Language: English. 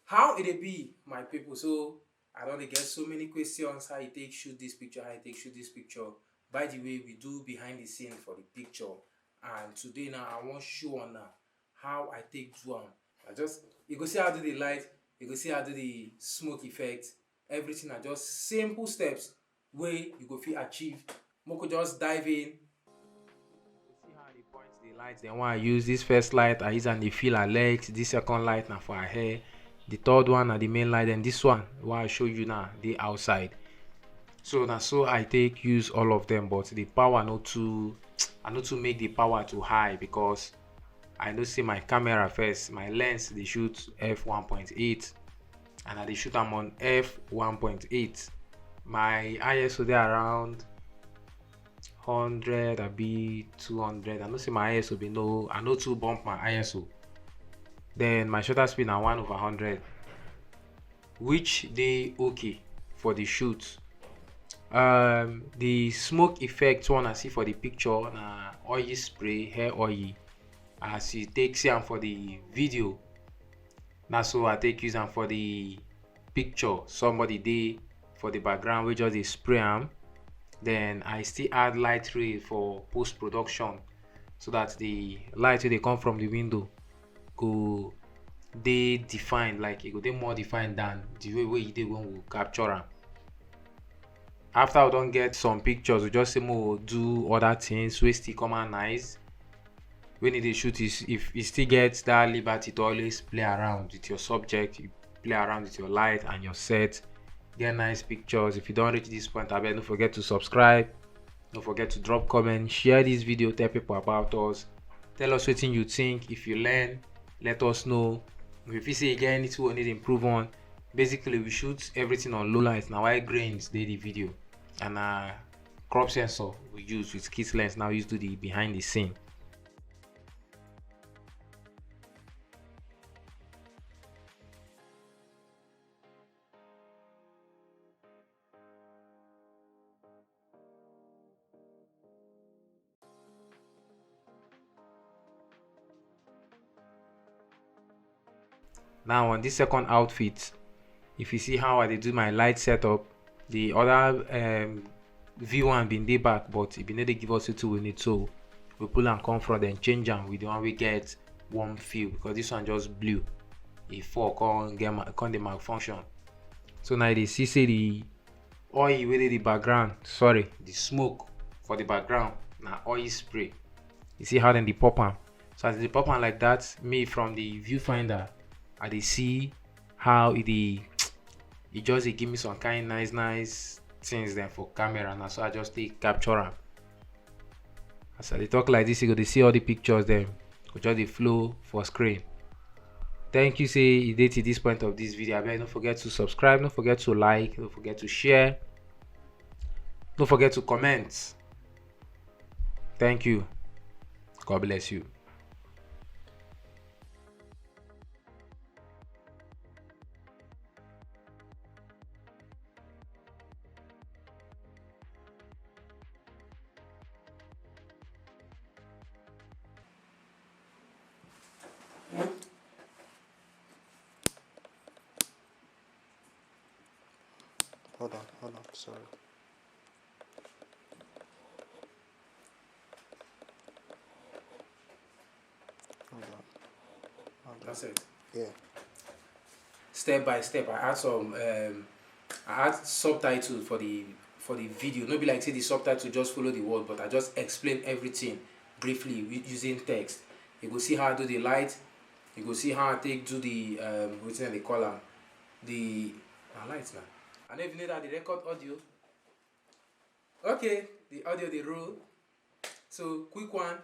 How it be, my people? So I don't get so many questions. How you take shoot this picture? How you take shoot this picture? By the way, we do behind the scene for the picture, and today now I want show on now how I take do am. I just you go see how I do the light, you go see how I do the smoke effect. Everything are just simple steps wey you go fit achieve. Moko just dive in. See how they point the light. Then when I use this first light, I use and they feel her legs. This second light now for her hair. The third one are the main light, and this one what I show you now the outside. So now so I take use all of them, but the power not too I not to make the power too high because I know see my camera first, my lens they shoot f1.8 and I they shoot them on f1.8. My ISO they around 100 I be 200. I know see my ISO be no I know to bump my ISO. Then my shutter speed now 1/100, which they okay for the shoot. The smoke effect one I see for the picture na oil spray, hair oil. As you take see am for the video, na so I take use am for the picture. Somebody dey for the background we just dey spray am. Then I still add light ray for post production so that the light wey dey come from the window go dey defined, like e go dey more defined than the way wey e dey when we capture am. After we don get some pictures, we just say more do other things wey still come out nice. When you dey shoot is if you still get that liberty to always play around with your subject, you play around with your light and your set, get nice pictures. If you don't reach this point, abeg don't forget to subscribe, don't forget to drop comment, share this video, tell people about us, tell us wetin you think. If you learn, let us know. If you see you get anything we need to improve on. Basically we shoot everything on low light now, why grains dey the video, and crop sensor we use with kit lens now use to the behind the scene. Now on this second outfit, if you see how I dey do my light setup, the other V1 been dey back, but it been no dey give us wetin we need, so we pull am come front and change am with the one we get warm feel because this one just blew. E fall come dey malfunction. So now you see say the oil wey dey the background, sorry, the smoke for the background na oil spray. You see how then they pop am. So as they pop am like that, me from the viewfinder I dey see how it just dey give me some kind nice things then for camera now, so I just take capture am. As I dey talk like this, you go dey see all the pictures then go just dey flow for screen. Thank you say you dey to this point of this video. Abeg don't forget to subscribe, don't forget to like, don't forget to share, don't forget to comment. Thank you. God bless you. Hold on, sorry. Hold on. That's it. Yeah. Step by step, I add some I add subtitle for the video. No be like say the subtitle just follow the word, but I just explain everything briefly using text. You go see how I do the light, you go see how I take do the wetin they call am, the lights now. I don't even know that the record audio. Okay, the audio they roll. So quick one.